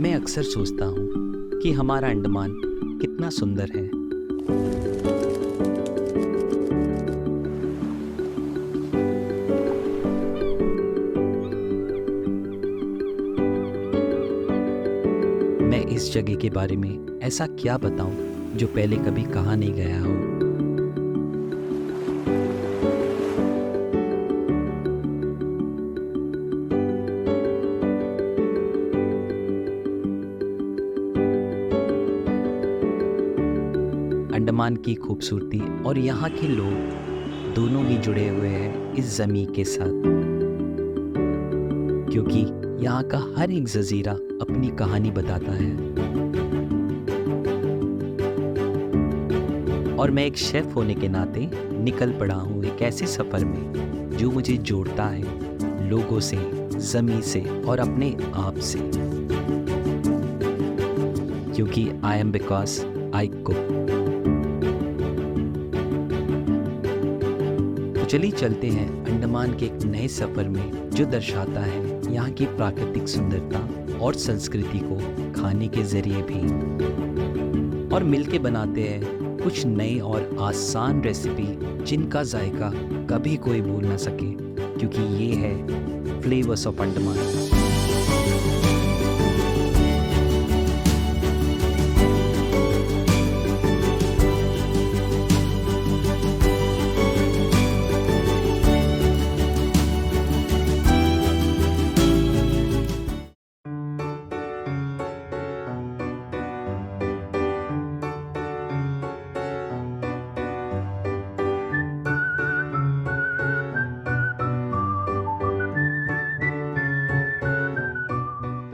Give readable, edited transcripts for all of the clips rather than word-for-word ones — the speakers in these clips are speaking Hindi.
मैं अक्सर सोचता हूँ कि हमारा अंडमान कितना सुंदर है। मैं इस जगह के बारे में ऐसा क्या बताऊं जो पहले कभी कहा नहीं गया हो। अंडमान की खूबसूरती और यहाँ के लोग दोनों ही जुड़े हुए हैं इस ज़मीन के साथ, क्योंकि यहाँ का हर एक जजीरा अपनी कहानी बताता है। और मैं एक शेफ होने के नाते निकल पड़ा हूँ एक ऐसे सफ़र में जो मुझे जोड़ता है लोगों से, ज़मीन से और अपने आप से, क्योंकि I am because I cook. चलिए चलते हैं अंडमान के एक नए सफ़र में जो दर्शाता है यहाँ की प्राकृतिक सुंदरता और संस्कृति को खाने के जरिए भी। और मिलके बनाते हैं कुछ नई और आसान रेसिपी जिनका जायका कभी कोई भूल ना सके, क्योंकि ये है फ्लेवर्स ऑफ अंडमान।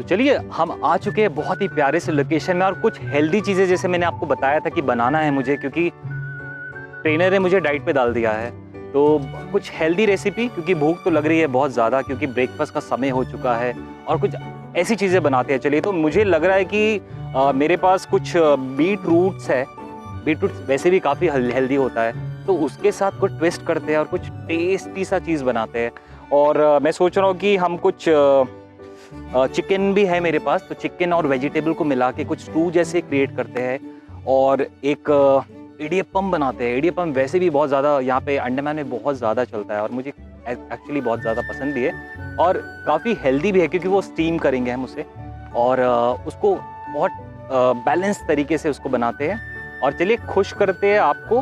चलिए हम आ चुके हैं बहुत ही प्यारे से लोकेशन में, और कुछ हेल्दी चीज़ें जैसे मैंने आपको बताया था कि बनाना है मुझे, क्योंकि ट्रेनर ने मुझे डाइट पे डाल दिया है। तो कुछ हेल्दी रेसिपी, क्योंकि भूख तो लग रही है बहुत ज़्यादा, क्योंकि ब्रेकफास्ट का समय हो चुका है, और कुछ ऐसी चीज़ें बनाते हैं। चलिए, तो मुझे लग रहा है कि मेरे पास कुछ बीट रूट्स है। बीट रूट्स वैसे भी काफ़ी हेल्दी होता है, तो उसके साथ कुछ ट्विस्ट करते हैं और कुछ टेस्टी सा चीज़ बनाते हैं। और मैं सोच रहा हूँ कि हम कुछ चिकन भी है मेरे पास, तो चिकन और वेजिटेबल को मिला के कुछ स्टू जैसे क्रिएट करते हैं, और एक इडियप्पम बनाते हैं। इडियप्पम वैसे भी बहुत ज़्यादा यहाँ पे अंडमान में बहुत ज़्यादा चलता है, और मुझे एक्चुअली बहुत ज़्यादा पसंद भी है, और काफ़ी हेल्दी भी है, क्योंकि वो स्टीम करेंगे हम उसे, और उसको बहुत बैलेंस तरीके से उसको बनाते हैं। और चलिए, खुश करते हैं आपको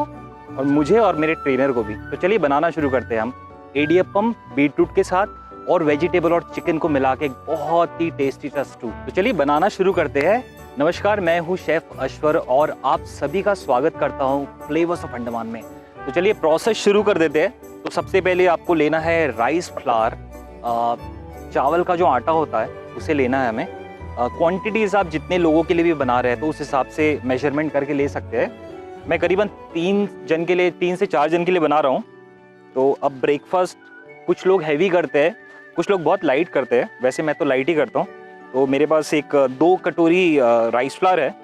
और मुझे और मेरे ट्रेनर को भी। तो चलिए बनाना शुरू करते हैं हम इडियप्पम बीटरूट के साथ और वेजिटेबल और चिकन को मिला के बहुत ही टेस्टी सा स्टू। तो चलिए बनाना शुरू करते हैं। नमस्कार, मैं हूँ शेफ अश्वर और आप सभी का स्वागत करता हूँ फ्लेवर्स ऑफ अंडमान में। तो चलिए प्रोसेस शुरू कर देते हैं। तो सबसे पहले आपको लेना है राइस फ्लावर, चावल का जो आटा होता है उसे लेना है हमें। क्वांटिटीज़ आप जितने लोगों के लिए भी बना रहे हैं तो उस हिसाब से मेजरमेंट करके ले सकते हैं। मैं करीबन 3 से 4 जन के लिए बना रहा हूँ। तो अब ब्रेकफास्ट कुछ लोग हैवी करते हैं, कुछ लोग बहुत लाइट करते हैं, वैसे मैं तो लाइट ही करता हूँ। तो मेरे पास एक 2 कटोरी राइस फ्लावर है,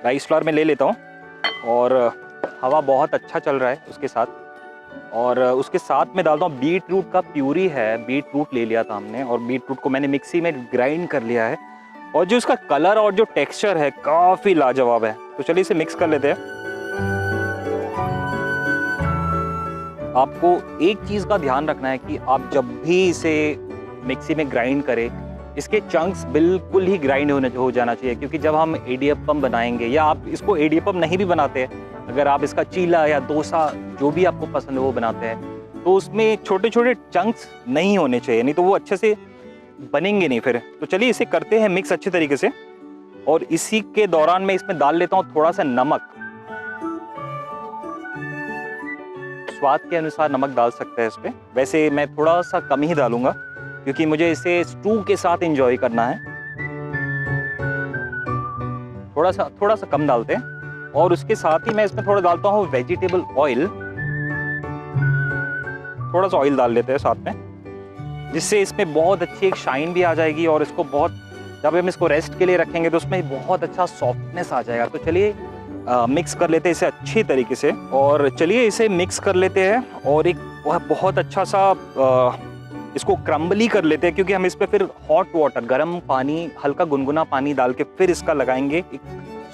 राइस फ्लावर मैं ले लेता हूँ। और हवा बहुत अच्छा चल रहा है उसके साथ, और उसके साथ में डालता हूँ बीट रूट का प्यूरी है। बीट रूट ले लिया था हमने, और बीट रूट को मैंने मिक्सी में ग्राइंड कर लिया है, और जो इसका कलर और जो टेक्स्चर है काफ़ी लाजवाब है। तो चलिए इसे मिक्स कर लेते हैं। आपको एक चीज़ का ध्यान रखना है कि आप जब भी इसे मिक्सी में ग्राइंड करें, इसके चंक्स बिल्कुल ही ग्राइंड हो जाना चाहिए, क्योंकि जब हम इडियप्पम बनाएंगे, या आप इसको इडियप्पम नहीं भी बनाते हैं, अगर आप इसका चीला या डोसा जो भी आपको पसंद है वो बनाते हैं, तो उसमें छोटे छोटे चंक्स नहीं होने चाहिए, नहीं तो वो अच्छे से बनेंगे नहीं फिर। तो चलिए इसे करते हैं मिक्स अच्छे तरीके से, और इसी के दौरान मैं इसमें डाल लेता हूँ थोड़ा सा नमक। स्वाद के अनुसार नमक डाल सकते हैं इस पे, वैसे मैं थोड़ा सा कम ही डालूंगा क्योंकि मुझे इसे स्टू के साथ एंजॉय करना है। थोड़ा सा कम डालते हैं, और उसके साथ ही मैं इसमें थोड़ा डालता हूँ वेजिटेबल ऑयल। थोड़ा सा ऑयल डाल लेते हैं साथ में, जिससे इसमें बहुत अच्छी एक शाइन भी आ जाएगी, और इसको बहुत, जब हम इसको रेस्ट के लिए रखेंगे तो उसमें बहुत अच्छा सॉफ्टनेस आ जाएगा। तो चलिए मिक्स कर लेते हैं इसे अच्छी तरीके से, और चलिए इसे मिक्स कर लेते हैं। और एक बहुत अच्छा सा इसको क्रम्बली कर लेते हैं, क्योंकि हम इस पे फिर हॉट वाटर, गर्म पानी, हल्का गुनगुना पानी डाल के फिर इसका लगाएंगे एक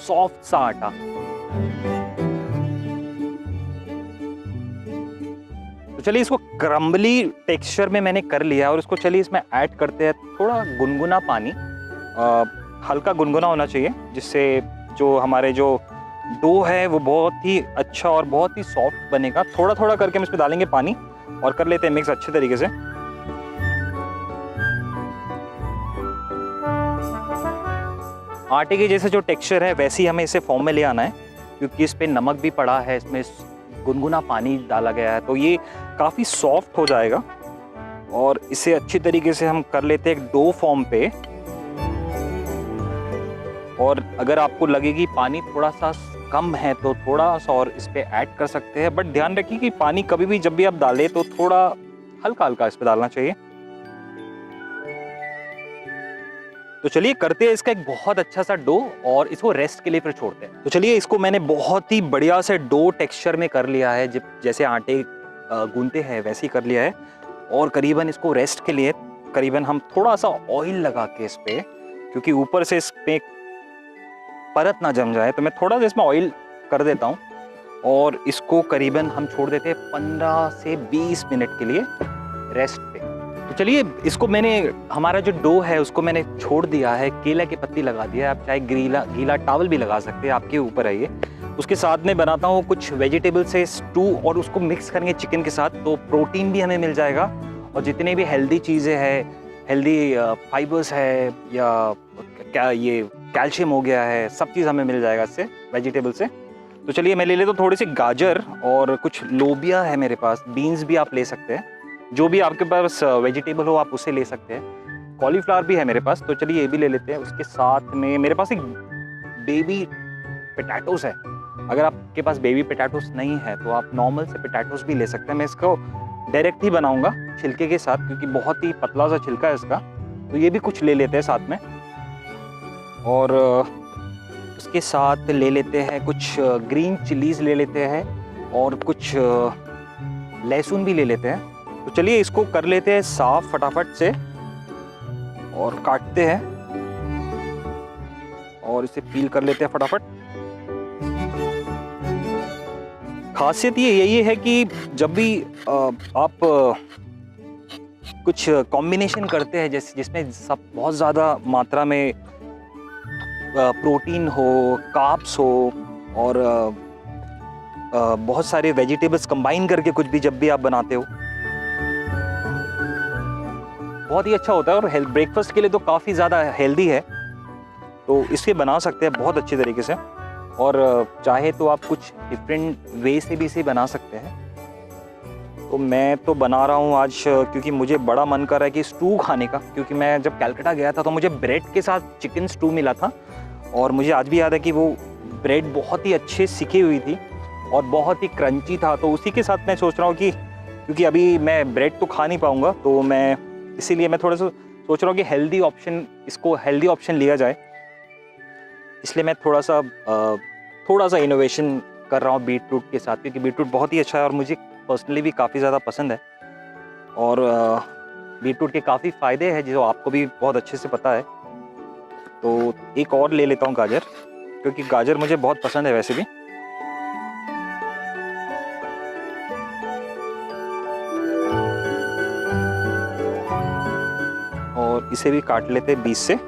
सॉफ्ट सा आटा। तो चलिए इसको क्रम्बली टेक्सचर में मैंने कर लिया और इसको चलिए इसमें ऐड करते हैं थोड़ा गुनगुना पानी। हल्का गुनगुना होना चाहिए, जिससे जो हमारे जो डो है वो बहुत ही अच्छा और बहुत ही सॉफ्ट बनेगा। थोड़ा थोड़ा करके हम इसमें डालेंगे पानी और कर लेते हैं मिक्स अच्छे तरीके से। आटे के जैसे जो टेक्सचर है वैसे ही हमें इसे फॉर्म में ले आना है, क्योंकि इस पे नमक भी पड़ा है, इसमें गुनगुना पानी डाला गया है, तो ये काफ़ी सॉफ्ट हो जाएगा। और इसे अच्छी तरीके से हम कर लेते हैं एक डो फॉर्म पे। और अगर आपको लगे कि पानी थोड़ा सा कम है तो थोड़ा सा और इस पे ऐड कर सकते हैं, बट ध्यान रखिए कि पानी कभी भी जब भी आप डालें तो थोड़ा हल्का हल्का इस पे डालना चाहिए। तो चलिए करते हैं इसका एक बहुत अच्छा सा डो और इसको रेस्ट के लिए फिर छोड़ते हैं। तो चलिए इसको मैंने बहुत ही बढ़िया से डो टेक्सचर में कर लिया है, जैसे आटे गूंथते हैं वैसे ही कर लिया है। और करीबन इसको रेस्ट के लिए करीबन हम थोड़ा सा ऑयल लगा के इस पे, क्योंकि ऊपर से इस पे परत ना जम जाए, तो मैं थोड़ा सा इसमें ऑयल कर देता हूँ और इसको करीबन हम छोड़ देते हैं 15 से 20 मिनट के लिए रेस्ट पे। तो चलिए इसको मैंने, हमारा जो डो है उसको मैंने छोड़ दिया है, केले की पत्ती लगा दिया है, आप चाहे गीला टॉवल भी लगा सकते हैं, आपके ऊपर है ये। उसके साथ में बनाता हूँ कुछ वेजिटेबल से स्टू और उसको मिक्स करेंगे चिकन के साथ, तो प्रोटीन भी हमें मिल जाएगा और जितने भी हेल्दी चीज़ें हैं, हेल्दी फाइबर्स है या क्या ये कैल्शियम हो गया है, सब चीज़ हमें मिल जाएगा इससे, वेजिटेबल से। तो चलिए मैं ले लेता हूँ थोड़ी सी गाजर और कुछ लोबिया है मेरे पास, बीन्स भी आप ले सकते हैं, जो भी आपके पास वेजिटेबल हो आप उसे ले सकते हैं। कॉलीफ्लावर भी है मेरे पास, तो चलिए ये भी ले लेते हैं। उसके साथ में मेरे पास एक बेबी पोटैटोस है, अगर आपके पास बेबी पोटैटोस नहीं है तो आप नॉर्मल से पोटैटोस भी ले सकते हैं। मैं इसको डायरेक्ट ही बनाऊंगा छिलके के साथ, क्योंकि बहुत ही पतला सा छिलका है इसका, तो ये भी कुछ ले लेते हैं साथ में। और उसके साथ ले लेते हैं कुछ ग्रीन चिलीज ले लेते हैं और कुछ लहसुन भी ले लेते हैं। तो चलिए इसको कर लेते हैं साफ फटाफट से और काटते हैं और इसे पील कर लेते हैं फटाफट। खासियत ये यही है कि जब भी आप कुछ कॉम्बिनेशन करते हैं जैसे जिसमें सब बहुत ज़्यादा मात्रा में प्रोटीन हो, कार्ब्स हो और बहुत सारे वेजिटेबल्स कंबाइन करके कुछ भी जब भी आप बनाते हो, बहुत ही अच्छा होता है। और ब्रेकफास्ट के लिए तो काफ़ी ज़्यादा हेल्दी है, तो इसे बना सकते हैं बहुत अच्छे तरीके से। और चाहे तो आप कुछ डिफरेंट वे से भी इसे बना सकते हैं। तो मैं तो बना रहा हूँ आज क्योंकि मुझे बड़ा मन कर रहा है कि स्टू खाने का, क्योंकि मैं जब कलकत्ता गया था तो मुझे ब्रेड के साथ चिकन स्टू मिला था और मुझे आज भी याद है कि वो ब्रेड बहुत ही अच्छे सिकी हुई थी और बहुत ही क्रंची था। तो उसी के साथ मैं सोच रहा हूँ कि क्योंकि अभी मैं ब्रेड तो खा नहीं पाऊँगा, तो मैं इसीलिए मैं थोड़ा सा सोच रहा हूँ कि हेल्दी ऑप्शन लिया जाए। इसलिए मैं थोड़ा सा इनोवेशन कर रहा हूँ बीटरूट के साथ, क्योंकि बीटरूट बहुत ही अच्छा है और मुझे पर्सनली भी काफ़ी ज़्यादा पसंद है। और बीटरूट के काफ़ी फ़ायदे हैं जो आपको भी बहुत अच्छे से पता है। तो एक और ले लेता हूँ गाजर, क्योंकि गाजर मुझे बहुत पसंद है वैसे भी। और इसे भी काट लेते हैं 20 से।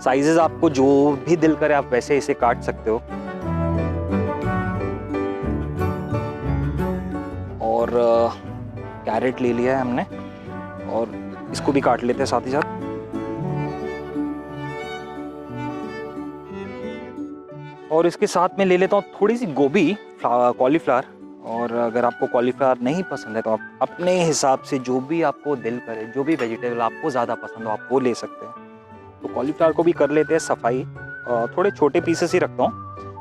साइजेस आपको जो भी दिल करे आप वैसे इसे काट सकते हो। और कैरेट ले लिया है हमने और इसको भी काट लेते हैं साथ ही साथ। और इसके साथ में ले लेता हूँ थोड़ी सी गोभी, कॉलीफ्लावर। और अगर आपको कॉलीफ्लावर नहीं पसंद है तो आप अपने हिसाब से जो भी आपको दिल करे, जो भी वेजिटेबल आपको ज़्यादा पसंद हो आप वो ले सकते हैं। तो कॉलीफ्लावर को भी कर लेते हैं सफाई। थोड़े छोटे पीसेस ही रखता हूँ,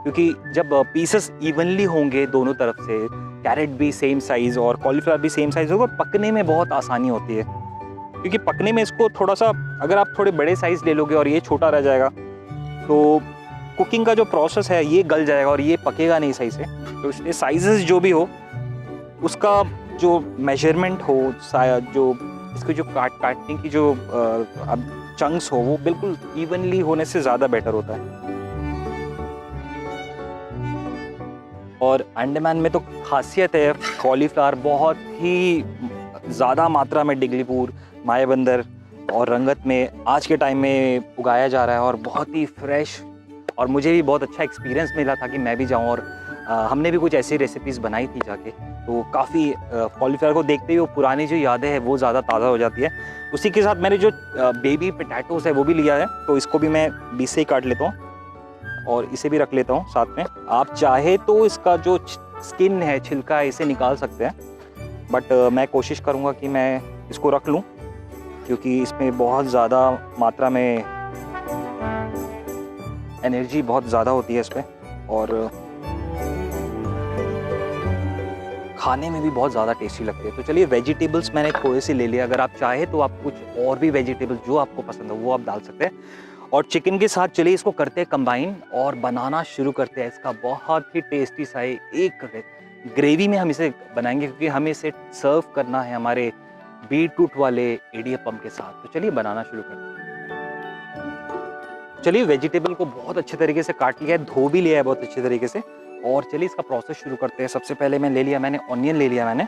क्योंकि जब पीसेस इवनली होंगे दोनों तरफ से, कैरेट भी सेम साइज़ और कॉलीफ्लावर भी सेम साइज़ होगा, पकने में बहुत आसानी होती है। क्योंकि पकने में इसको थोड़ा सा, अगर आप थोड़े बड़े साइज़ ले लोगे और ये छोटा रह जाएगा तो कुकिंग का जो प्रोसेस है ये गल जाएगा और ये पकेगा नहीं सही से। तो इसलिए साइजेस जो भी हो उसका जो मेजरमेंट हो, शायद जो इसकी जो काटने की जो अब चंक्स हो वो बिल्कुल इवनली होने से ज़्यादा बेटर होता है। और अंडमान में तो खासियत है कॉलीफ्लावर बहुत ही ज़्यादा मात्रा में डिगलीपुर, मायाबंदर और रंगत में आज के टाइम में उगाया जा रहा है और बहुत ही फ्रेश। और मुझे भी बहुत अच्छा एक्सपीरियंस मिला था कि मैं भी जाऊं और हमने भी कुछ ऐसी रेसिपीज़ बनाई थी जाके, तो काफ़ी कॉलीफ्लावर को देखते ही वो पुरानी जो यादें हैं वो ज़्यादा ताज़ा हो जाती है। उसी के साथ मैंने जो बेबी पोटैटोज़ है वो भी लिया है, तो इसको भी मैं बीच से ही काट लेता हूँ और इसे भी रख लेता हूँ साथ में। आप चाहे तो इसका जो स्किन है, छिलका है, इसे निकाल सकते हैं, बट मैं कोशिश करूँगा कि मैं इसको रख लूँ क्योंकि इसमें बहुत ज़्यादा मात्रा में एनर्जी बहुत ज़्यादा होती है इसमें और खाने में भी बहुत ज़्यादा टेस्टी लगती है। तो चलिए वेजिटेबल्स मैंने थोड़े से ले लिया, अगर आप चाहे तो आप कुछ और भी वेजिटेबल जो आपको पसंद हो वो आप डाल सकते हैं। और चिकन के साथ चलिए इसको करते हैं कंबाइन और बनाना शुरू करते हैं। इसका बहुत ही टेस्टी सा एक ग्रेवी में हम इसे बनाएंगे क्योंकि हमें इसे सर्व करना है हमारे बीटरूट वाले इडियप्पम के साथ। तो चलिए बनाना शुरू करते हैं। चलिए वेजिटेबल को बहुत अच्छे तरीके से काट लिया है, धो भी लिया है बहुत अच्छे तरीके से और चलिए इसका प्रोसेस शुरू करते हैं। सबसे पहले मैंने ऑनियन ले लिया। मैंने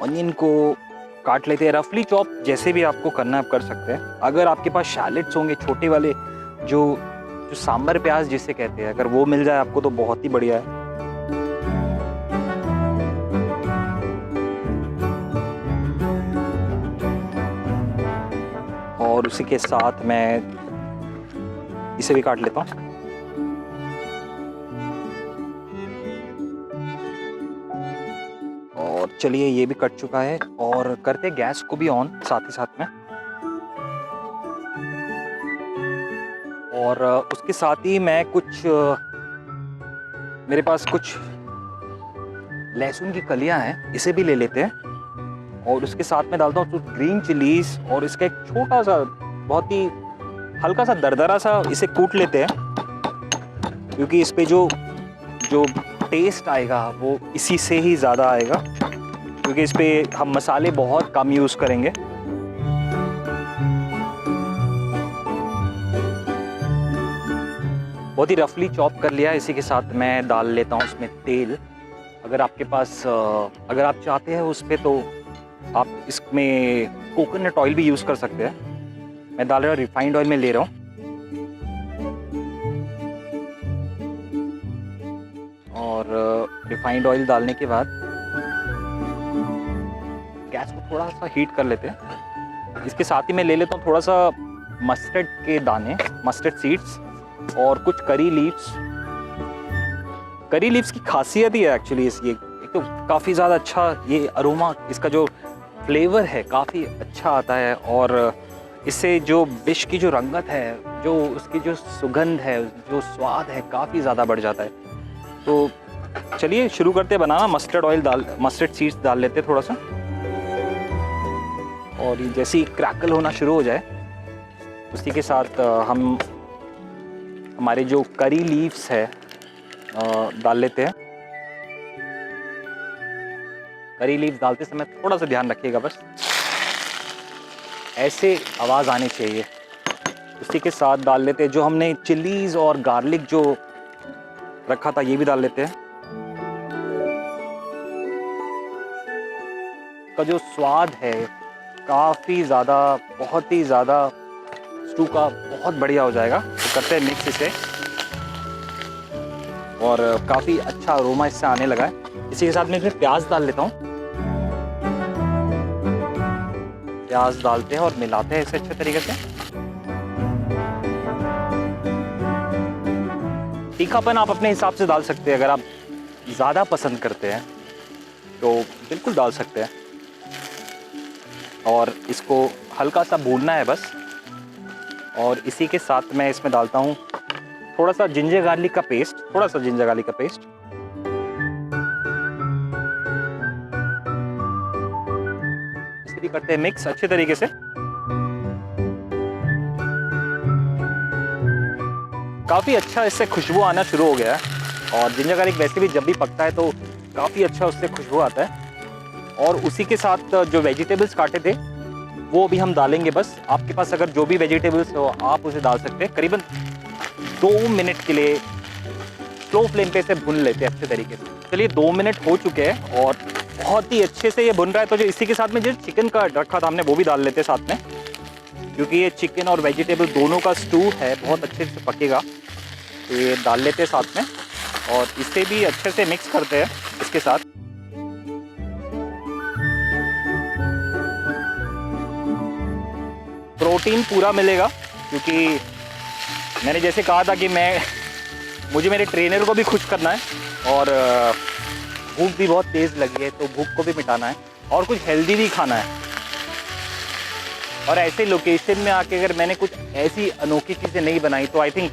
ऑनियन को काट लेते हैं रफली चॉप, जैसे भी आपको करना है आप कर सकते हैं। अगर आपके पास शैलेट्स होंगे छोटे वाले जो सांबर प्याज जिसे कहते हैं, अगर वो मिल जाए आपको तो बहुत ही बढ़िया है। और उसी के साथ मैं इसे भी काट लेता हूँ। और चलिए ये भी कट चुका है और करते गैस को भी ऑन साथ ही साथ में। और उसके साथ ही मैं मेरे पास कुछ लहसुन की कलियां हैं, इसे भी ले लेते हैं। और उसके साथ में डालता हूँ कुछ ग्रीन चिलीज और इसका एक छोटा सा बहुत ही हल्का सा दरदरा सा इसे कूट लेते हैं क्योंकि इस पे जो टेस्ट आएगा वो इसी से ही ज़्यादा आएगा क्योंकि इस पे हम मसाले बहुत कम यूज़ करेंगे। बहुत ही रफली चॉप कर लिया। इसी के साथ मैं डाल लेता हूँ इसमें तेल। अगर आपके पास अगर आप चाहते हैं उस पे तो आप इसमें कोकोनट ऑयल भी यूज़ कर सकते हैं। मैं डाल रहा हूँ रिफाइंड ऑयल में ले रहा हूँ। और रिफाइंड ऑयल डालने के बाद गैस को थोड़ा सा हीट कर लेते हैं। इसके साथ ही मैं ले लेता हूँ थोड़ा सा मस्टर्ड के दाने, मस्टर्ड सीड्स और कुछ करी लीव्स। करी लीव्स की खासियत ही है एक्चुअली इसकी, एक तो काफ़ी ज़्यादा अच्छा ये अरोमा, इसका जो फ्लेवर है काफ़ी अच्छा आता है और इससे जो डिश की जो रंगत है, जो उसकी जो सुगंध है, जो स्वाद है काफ़ी ज़्यादा बढ़ जाता है। तो चलिए शुरू करते हैं बनाना। मस्टर्ड सीड्स डाल लेते हैं थोड़ा सा और ये जैसे ही क्रैकल होना शुरू हो जाए उसी के साथ हम हमारे जो करी लीव्स है डाल लेते हैं। करी लीव्स डालते समय थोड़ा सा ध्यान रखिएगा, बस ऐसे आवाज़ आनी चाहिए। उसी के साथ डाल लेते हैं जो हमने चिलीज़ और गार्लिक जो रखा था, ये भी डाल लेते हैं। का जो स्वाद है काफ़ी ज़्यादा, बहुत ही ज़्यादा स्टू का बहुत बढ़िया हो जाएगा। तो करते हैं मिक्स इसे और काफ़ी अच्छा अरोमा इससे आने लगा है। इसी के साथ मैं इसमें प्याज डाल लेता हूँ। प्याज डालते हैं और मिलाते हैं इसे अच्छे तरीके से। तीखापन आप अपने हिसाब से डाल सकते हैं, अगर आप ज़्यादा पसंद करते हैं तो बिल्कुल डाल सकते हैं। और इसको हल्का सा भूनना है बस। और इसी के साथ मैं इसमें डालता हूँ थोड़ा सा जिंजर गार्लिक का पेस्ट, इसे भी करते हैं मिक्स अच्छे तरीके से। काफ़ी अच्छा इससे खुशबू आना शुरू हो गया है और जिंजर गार्लिक वैसे भी जब भी पकता है तो काफ़ी अच्छा उससे खुशबू आता है। और उसी के साथ जो वेजिटेबल्स काटे थे वो भी हम डालेंगे। बस आपके पास अगर जो भी वेजिटेबल्स हो आप उसे डाल सकते हैं। करीबन 2 मिनट के लिए स्लो फ्लेम पे इसे भून लेते हैं अच्छे तरीके से। चलिए 2 मिनट हो चुके हैं और बहुत ही अच्छे से ये भुन रहा है। तो जो इसी के साथ में जो चिकन का रखा था हमने वो भी डाल लेते हैं साथ में, क्योंकि ये चिकन और वेजिटेबल दोनों का स्टू है, बहुत अच्छे से पकेगा। तो ये डाल लेते हैं साथ में और इसे भी अच्छे से मिक्स करते हैं इसके साथ। प्रोटीन पूरा मिलेगा, क्योंकि मैंने जैसे कहा था कि मुझे मेरे ट्रेनर को भी खुश करना है और भूख भी बहुत तेज़ लगी है, तो भूख को भी मिटाना है और कुछ हेल्दी भी खाना है। और ऐसे लोकेशन में आके अगर मैंने कुछ ऐसी अनोखी चीज़ें नहीं बनाई तो आई थिंक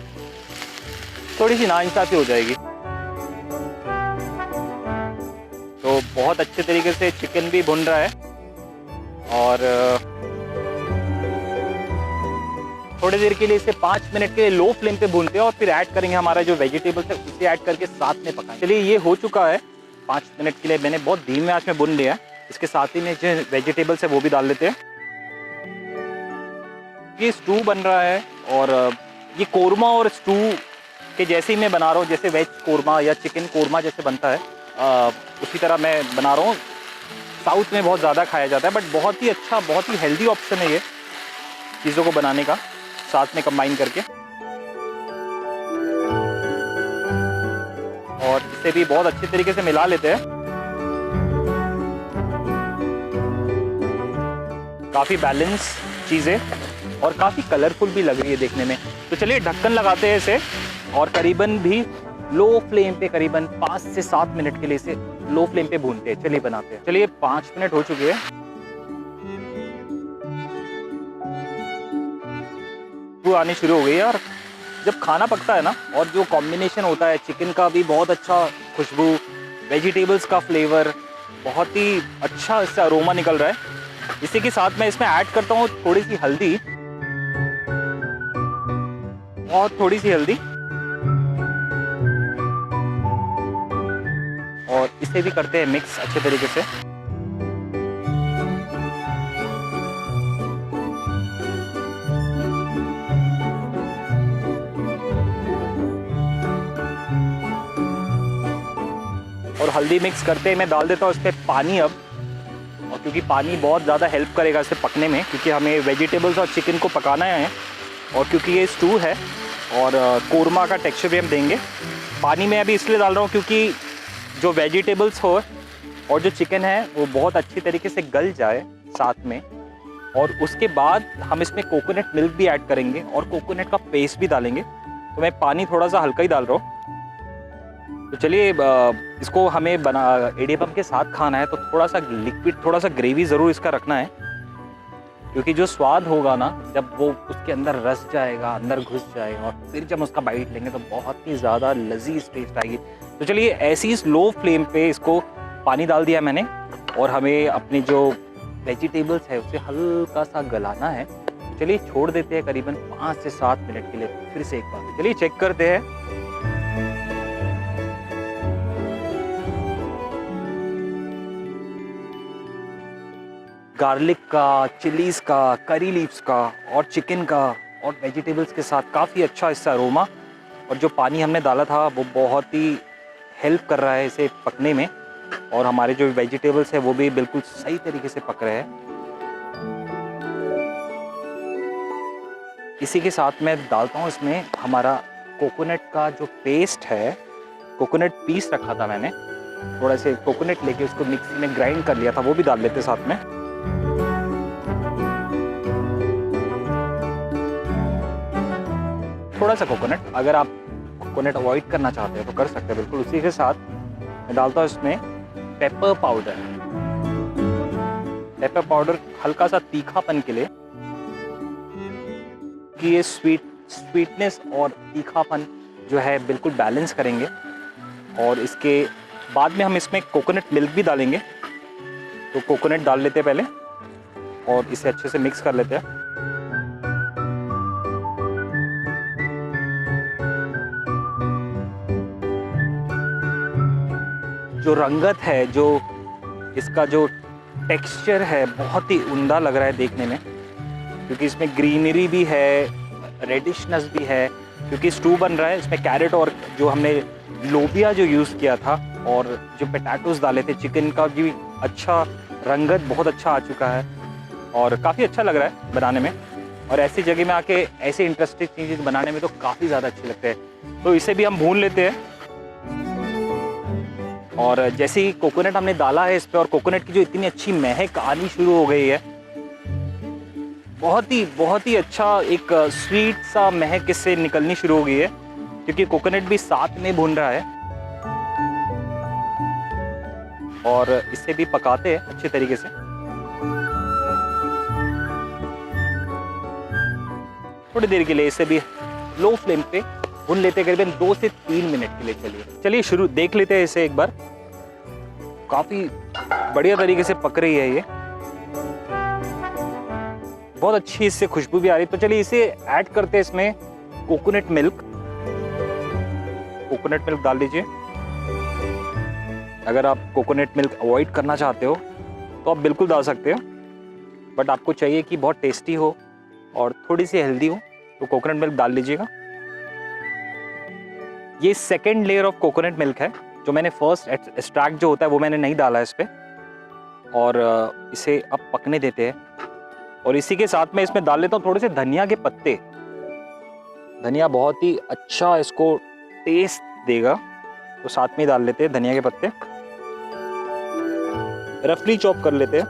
थोड़ी सी नाइंसाफ़ी हो जाएगी। तो बहुत अच्छे तरीके से चिकन भी भुन रहा है और थोड़ी देर के लिए इसे 5 मिनट के लिए लो फ्लेम पे भूनते हैं और फिर ऐड करेंगे हमारा जो वेजिटेबल्स है उसे ऐड करके साथ में पकाएंगे। चलिए ये हो चुका है 5 मिनट के लिए मैंने बहुत धीमे आंच में भून लिया है। इसके साथ ही में जो वेजिटेबल्स है वो भी डाल लेते हैं। ये स्टू बन रहा है और ये कोरमा और स्टू के जैसे ही मैं बना रहा हूँ, जैसे वेज कोरमा या चिकन कोरमा जैसे बनता है उसी तरह मैं बना रहा हूँ। साउथ में बहुत ज़्यादा खाया जाता है, बट बहुत ही अच्छा, बहुत ही हेल्दी ऑप्शन है ये चीज़ों को बनाने का साथ में कंबाइन करके। और इसे भी बहुत अच्छे तरीके से मिला लेते हैं। काफ़ी बैलेंस चीज़ें और काफ़ी कलरफुल भी लग रही है देखने में। तो चलिए ढक्कन लगाते हैं इसे और करीबन भी लो फ्लेम पे करीबन 5 से 7 मिनट के लिए इसे लो फ्लेम पे भूनते हैं। चलिए बनाते हैं। चलिए 5 मिनट हो चुके हैं। खुशबू आनी शुरू हो गई है और जब खाना पकता है ना और जो कॉम्बिनेशन होता है चिकन का भी बहुत अच्छा खुशबू, वेजिटेबल्स का फ्लेवर, बहुत ही अच्छा इससे अरोमा निकल रहा है। इसी के साथ मैं इसमें ऐड करता हूँ थोड़ी सी हल्दी और थोड़ी सी हल्दी और इसे भी करते हैं मिक्स अच्छे तरीके से। और हल्दी मिक्स करते मैं डाल देता हूँ इस पर पानी अब, और क्योंकि पानी बहुत ज़्यादा हेल्प करेगा इसे पकने में, क्योंकि हमें वेजिटेबल्स और चिकन को पकाना है और क्योंकि ये स्टू है और कोरमा का टेक्सचर भी हम देंगे। पानी में अभी इसलिए डाल रहा हूँ क्योंकि जो वेजिटेबल्स हो और जो चिकन है वो बहुत अच्छी तरीके से गल जाए साथ में। और उसके बाद हम इसमें कोकोनट मिल्क भी ऐड करेंगे और कोकोनट का पेस्ट भी डालेंगे। तो मैं पानी थोड़ा सा हल्का ही डाल रहा हूँ। तो चलिए इसको हमें एडियपम के साथ खाना है तो थोड़ा सा लिक्विड, थोड़ा सा ग्रेवी ज़रूर इसका रखना है, क्योंकि जो स्वाद होगा ना जब वो उसके अंदर रस जाएगा, अंदर घुस जाएगा और फिर जब उसका बाइट लेंगे तो बहुत ही ज़्यादा लजीज टेस्ट आएगी। तो चलिए ऐसी ही स्लो फ्लेम पे इसको पानी डाल दिया मैंने और हमें अपने जो वेजिटेबल्स है उसे हल्का सा गलाना है। चलिए छोड़ देते हैं करीबन 5 से 7 मिनट के लिए। फिर से एक बार चलिए चेक करते हैं। गार्लिक का, चिलीज़ का, करी लीव्स का और चिकन का और वेजिटेबल्स के साथ काफ़ी अच्छा इसका अरोमा, और जो पानी हमने डाला था वो बहुत ही हेल्प कर रहा है इसे पकने में, और हमारे जो वेजिटेबल्स है वो भी बिल्कुल सही तरीके से पक रहे हैं। इसी के साथ मैं डालता हूँ इसमें हमारा कोकोनट का जो पेस्ट है, कोकोनट पीस रखा था मैंने, थोड़ा से कोकोनट लेके उसको मिक्सी में ग्राइंड कर लिया था, वो भी डाल लेते साथ में। थोड़ा सा कोकोनट, अगर आप कोकोनट अवॉइड करना चाहते हैं तो कर सकते हैं बिल्कुल। उसी के साथ मैं डालता हूँ इसमें पेपर पाउडर। पेपर पाउडर हल्का सा तीखापन के लिए, कि ये स्वीटनेस और तीखापन जो है बिल्कुल बैलेंस करेंगे। और इसके बाद में हम इसमें कोकोनट मिल्क भी डालेंगे, तो कोकोनट डाल लेते हैं पहले और इसे अच्छे से मिक्स कर लेते हैं। जो रंगत है, जो इसका जो टेक्सचर है बहुत ही उम्दा लग रहा है देखने में, क्योंकि इसमें ग्रीनरी भी है, रेडिशनेस भी है, क्योंकि स्टू बन रहा है इसमें कैरेट और जो हमने लोबिया जो यूज़ किया था और जो पोटैटोज डाले थे, चिकन का भी अच्छा रंगत बहुत अच्छा आ चुका है और काफ़ी अच्छा लग रहा है बनाने में। और ऐसी जगह में आके ऐसे इंटरेस्टिंग चीज़ें बनाने में तो काफ़ी ज़्यादा अच्छे लगते हैं। तो इसे भी हम भून लेते हैं। और जैसे ही कोकोनट हमने डाला है इस पर और कोकोनट की जो इतनी अच्छी महक आनी शुरू हो गई है, बहुत ही अच्छा एक स्वीट सा महक इससे निकलनी शुरू हो गई है, क्योंकि कोकोनट भी साथ में भून रहा है। और इसे भी पकाते हैं अच्छे तरीके से। थोड़ी देर के लिए इसे भी लो फ्लेम पे भून लेते हैं, करीबन 2 से 3 मिनट के लिए। चलिए शुरू देख लेते हैं इसे एक बार। काफ़ी बढ़िया तरीके से पक रही है ये, बहुत अच्छी इससे खुशबू भी आ रही है। तो चलिए इसे ऐड करते हैं इसमें कोकोनट मिल्क डाल दीजिए। अगर आप कोकोनट मिल्क अवॉइड करना चाहते हो तो आप बिल्कुल डाल सकते हो, बट आपको चाहिए कि बहुत टेस्टी हो और थोड़ी सी हेल्दी हो तो कोकोनट मिल्क डाल लीजिएगा। ये second layer of coconut milk है। जो मैंने फर्स्ट एक्सट्रैक्ट जो होता है वो मैंने नहीं डाला है इस पर, और इसे अब पकने देते हैं। और इसी के साथ में इसमें डाल लेता हूँ थोड़े से धनिया के पत्ते। धनिया बहुत ही अच्छा इसको टेस्ट देगा, तो साथ में ही डाल लेते हैं धनिया के पत्ते। रफली चॉप कर लेते हैं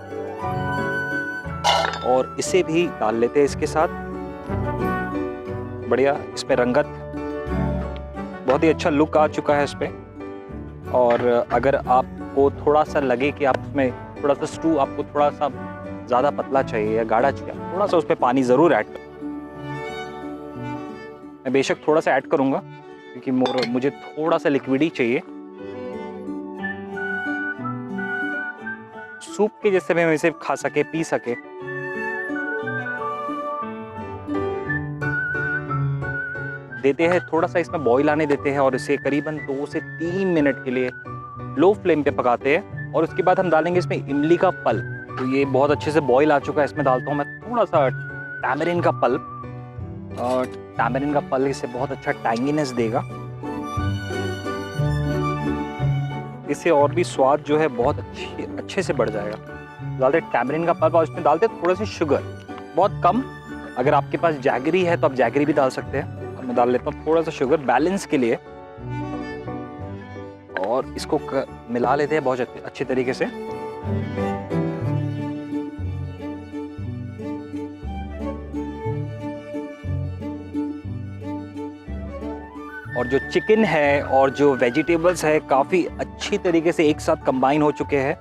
और इसे भी डाल लेते हैं इसके साथ। बढ़िया इसमें रंगत, बहुत ही अच्छा लुक आ चुका है इस पे। और अगर आपको थोड़ा सा लगे कि आप उसमें थोड़ा सा स्टू आपको थोड़ा सा ज़्यादा पतला चाहिए या गाढ़ा चाहिए, थोड़ा सा उसमें पानी ज़रूर ऐड करें। मैं बेशक थोड़ा सा ऐड करूँगा क्योंकि मुझे थोड़ा सा लिक्विड ही चाहिए। सूप के जैसे मैं इसे खा सके, पी सके। देते हैं थोड़ा सा इसमें बॉईल आने देते हैं और इसे करीबन 2 से 3 मिनट के लिए लो फ्लेम पे पकाते हैं। और उसके बाद हम डालेंगे इसमें इमली का पल्प। तो ये बहुत अच्छे से बॉईल आ चुका है, इसमें डालता हूँ मैं थोड़ा सा टैमरिन का पल्प। और टैमरिन का पल्प इसे बहुत अच्छा टैंगीनेस देगा, इससे और भी स्वाद जो है बहुत अच्छे से बढ़ जाएगा। डालते टैमरिन का पल्प और इसमें डालते थोड़ा सी शुगर, बहुत कम। अगर आपके पास जैगरी है तो आप जैगरी भी डाल सकते हैं। मैं डाल लेता हूँ थोड़ा सा शुगर बैलेंस के लिए, और इसको मिला लेते हैं बहुत अच्छे तरीके से। और जो चिकन है और जो वेजिटेबल्स है काफ़ी अच्छी तरीके से एक साथ कंबाइन हो चुके हैं।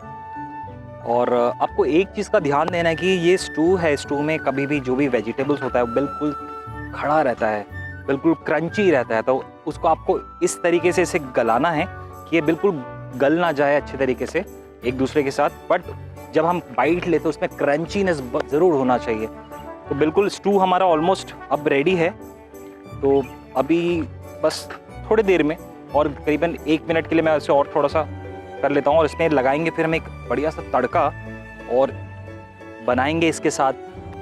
और आपको एक चीज़ का ध्यान देना है कि ये स्टू है, स्टू में कभी भी जो भी वेजिटेबल्स होता है वो बिल्कुल खड़ा रहता है, बिल्कुल क्रंची रहता है। तो उसको आपको इस तरीके से इसे गलाना है कि ये बिल्कुल गल ना जाए अच्छे तरीके से एक दूसरे के साथ, बट जब हम बाइट लेते हैं उसमें क्रंचीनेस ज़रूर होना चाहिए। तो बिल्कुल स्टू हमारा ऑलमोस्ट अब रेडी है। तो अभी बस थोड़ी देर में और करीबन 1 मिनट के लिए मैं इसे और थोड़ा सा कर लेता हूँ, और इसमें लगाएंगे फिर हम एक बढ़िया सा तड़का और बनाएंगे इसके साथ।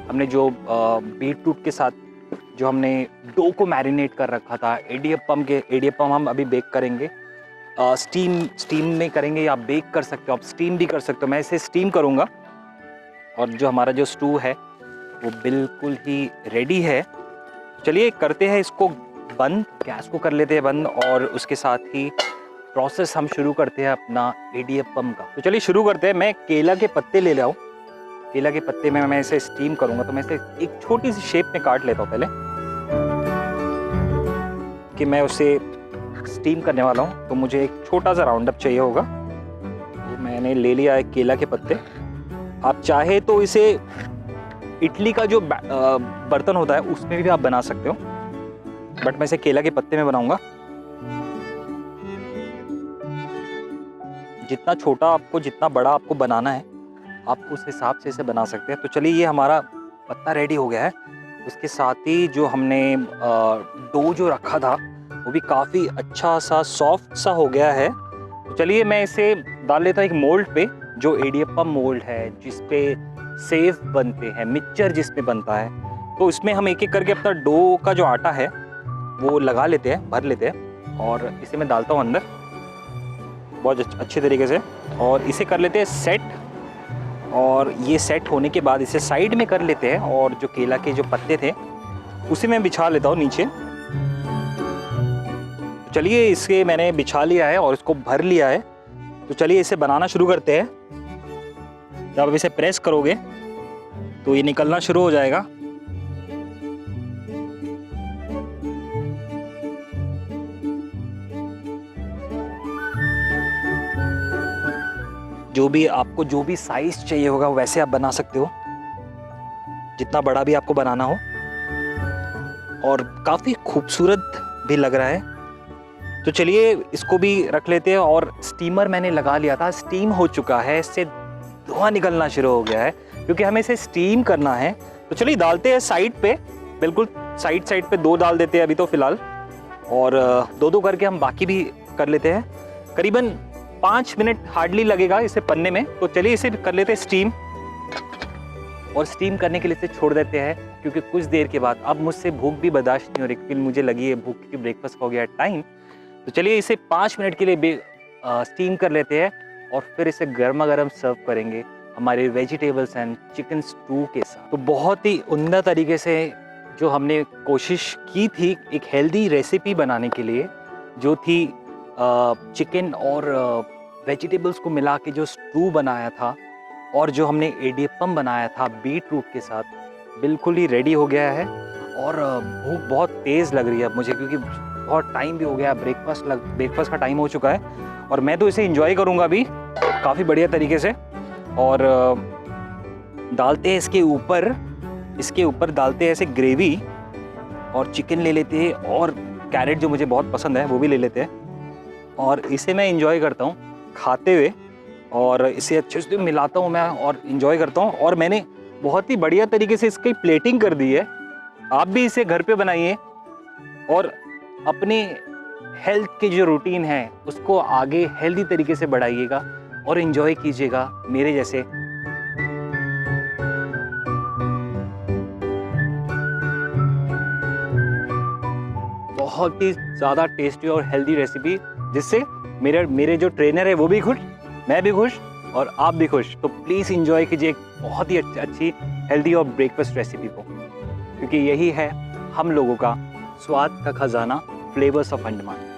हमने जो बीटरूट के साथ जो हमने डो को मैरिनेट कर रखा था, एडियप्पम हम अभी बेक करेंगे। स्टीम में करेंगे या बेक कर सकते हो, आप स्टीम भी कर सकते हो। मैं इसे स्टीम करूँगा। और जो हमारा जो स्टू है वो बिल्कुल ही रेडी है। चलिए करते हैं इसको बंद, गैस को कर लेते हैं बंद, और उसके साथ ही प्रोसेस हम शुरू करते हैं अपना एडियप्पम का। तो चलिए शुरू करते हैं। मैं केला के पत्ते ले लाऊं। केला के पत्ते में मैं इसे स्टीम करूंगा, तो मैं इसे एक छोटी सी शेप में काट लेता हूं पहले, कि मैं उसे स्टीम करने वाला हूं। तो मुझे एक छोटा सा राउंड अप चाहिए होगा। तो मैंने ले लिया है केला के पत्ते। आप चाहे तो इसे इडली का जो बर्तन होता है उसमें भी आप बना सकते हो, बट मैं इसे केला के पत्ते में बनाऊंगा। जितना छोटा आपको, जितना बड़ा आपको बनाना है, आप उस हिसाब से इसे बना सकते हैं। तो चलिए ये हमारा पत्ता रेडी हो गया है। उसके साथ ही जो हमने डो जो रखा था वो भी काफ़ी अच्छा सा सॉफ्ट सा हो गया है। तो चलिए मैं इसे डाल लेता हूँ एक मोल्ड पे। जो एडियप्पम मोल्ड है, जिस पे सेव बनते हैं, मिक्सचर जिस पे बनता है, तो इसमें हम एक एक करके अपना डो का जो आटा है वो लगा लेते हैं, भर लेते हैं और इसे मैं डालता हूँ अंदर बहुत अच्छे तरीके से और इसे कर लेते हैं सेट। और ये सेट होने के बाद इसे साइड में कर लेते हैं और जो केला के जो पत्ते थे उसे मैं बिछा लेता हूँ नीचे। चलिए इसे मैंने बिछा लिया है और इसको भर लिया है, तो चलिए इसे बनाना शुरू करते हैं। जब आप इसे प्रेस करोगे तो ये निकलना शुरू हो जाएगा। आपको जो भी साइज चाहिए होगा वैसे आप बना सकते हो, जितना बड़ा भी आपको बनाना हो। और काफ़ी खूबसूरत भी लग रहा है। तो चलिए इसको भी रख लेते हैं। और स्टीमर मैंने लगा लिया था, स्टीम हो चुका है, इससे धुआं निकलना शुरू हो गया है क्योंकि हमें इसे स्टीम करना है। तो चलिए डालते हैं साइड पे, बिल्कुल साइड पे 2 डाल देते हैं अभी तो फ़िलहाल, और 2-2 करके हम बाकी भी कर लेते हैं। करीबन 5 मिनट हार्डली लगेगा इसे बनने में। तो चलिए इसे कर लेते हैं स्टीम, और स्टीम करने के लिए इसे छोड़ देते हैं क्योंकि कुछ देर के बाद अब मुझसे भूख भी बर्दाश्त नहीं हो रही, मुझे लगी है भूख क्योंकि ब्रेकफास्ट हो गया टाइम। तो चलिए इसे 5 मिनट के लिए स्टीम कर लेते हैं और फिर इसे गर्मा गर्म सर्व करेंगे हमारे वेजिटेबल्स एंड चिकन स्टू के साथ। तो बहुत ही उम्दा तरीके से जो हमने कोशिश की थी एक हेल्दी रेसिपी बनाने के लिए, जो थी चिकन और वेजिटेबल्स को मिला के जो स्टू बनाया था, और जो हमने एडियप्पम बनाया था बीट रूट के साथ, बिल्कुल ही रेडी हो गया है। और भूख बहुत तेज़ लग रही है अब मुझे क्योंकि बहुत टाइम भी हो गया, ब्रेकफास्ट का टाइम हो चुका है। और मैं तो इसे एंजॉय करूँगा अभी काफ़ी बढ़िया तरीके से। और डालते हैं इसके ऊपर डालते हैं ऐसे ग्रेवी, और चिकन ले लेते हैं और कैरेट जो मुझे बहुत पसंद है वो भी ले लेते हैं, और इसे मैं एंजॉय करता हूँ खाते हुए, और इसे अच्छे से मिलाता हूँ मैं और एंजॉय करता हूँ। और मैंने बहुत ही बढ़िया तरीके से इसकी प्लेटिंग कर दी है। आप भी इसे घर पे बनाइए और अपने हेल्थ के जो रूटीन है उसको आगे हेल्दी तरीके से बढ़ाइएगा और एंजॉय कीजिएगा मेरे जैसे। बहुत ही ज़्यादा टेस्टी और हेल्दी रेसिपी, जिससे मेरे जो ट्रेनर है वो भी खुश, मैं भी खुश और आप भी खुश। तो प्लीज़ एंजॉय कीजिए एक बहुत ही अच्छी हेल्दी और ब्रेकफास्ट रेसिपी को, क्योंकि यही है हम लोगों का स्वाद का खजाना, फ्लेवर्स ऑफ अंडमान।